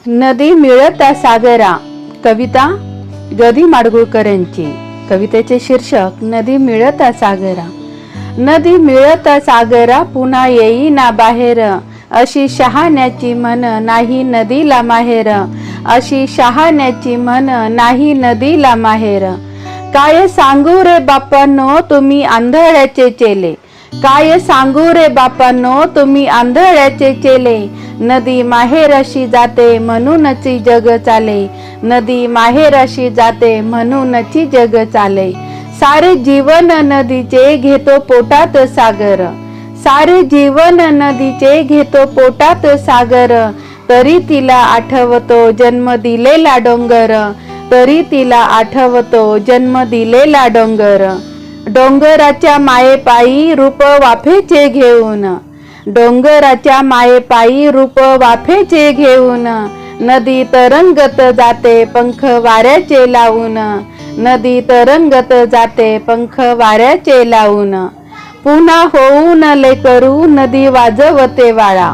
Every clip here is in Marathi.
नदी मिळता सागरा, कविता गदी माडगुळकर यांची। कवितेचे शीर्षक नदी मिळता सागरा। नदी मिळता सागरा पुन्हा येईना बाहेर, अशी शहाण्याची मन नाही नदीला माहेर, अशी शहाण्याची मन नाही नदीला माहेर। काय सांगू रे बापांनो तुम्ही आंधळ्याचे चेले, काय सांगू रे बापांनो तुम्ही आंधळ्याचे चेले। नदी माहेरशी जाते म्हणूनची जग चाले, नदी माहेरशी जाते म्हणूनची जग चाले। सारे जीवन नदीचे घेतो पोटात सागर, सारे जीवन नदीचे घेतो पोटात सागर। तरी तिला आठवतो जन्म दिलेला डोंगर, तरी तिला आठवतो जन्म दिलेला डोंगर। डोंगराच्या मायेपायी रूप वाफेचे घेऊन, डोंगराच्या मायेपायी रूप वाफेचे घेऊन। नदी तरंगत जाते पंख वाऱ्याचे लावून, नदी तरंगत जाते पंख वाऱ्याचे लावून। पुन्हा होऊन लेकरू नदी वाजवते वाळा,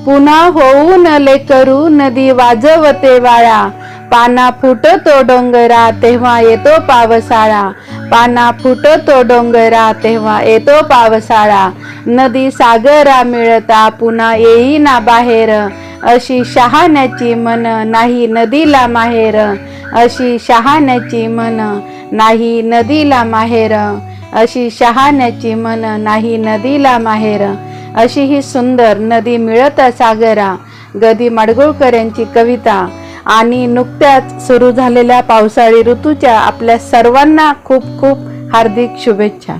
पुन्हा होऊन लेकरू नदी वाजवते वाळा। पाना फुटतो डोंगरा तेव्हा येतो पावसाळा, पाना फुटतो डोंगरा तेव्हा येतो पावसाळा। नदी सागरा मिळता पुन्हा येईना बाहेर, अशी शहाण्याची मन नाही नदीला माहेर, अशी शहाण्याची मन नाही नदीला माहेर, अशी शहाण्याची मन नाही नदीला माहेर। अशी ही सुंदर नदी मिळता सागरा गदी माडगुळकर यांची कविता। आणि नुकत्याच सुरू झालेल्या पावसाळी ऋतूच्या आपल्या सर्वांना खूप खूप हार्दिक शुभेच्छा।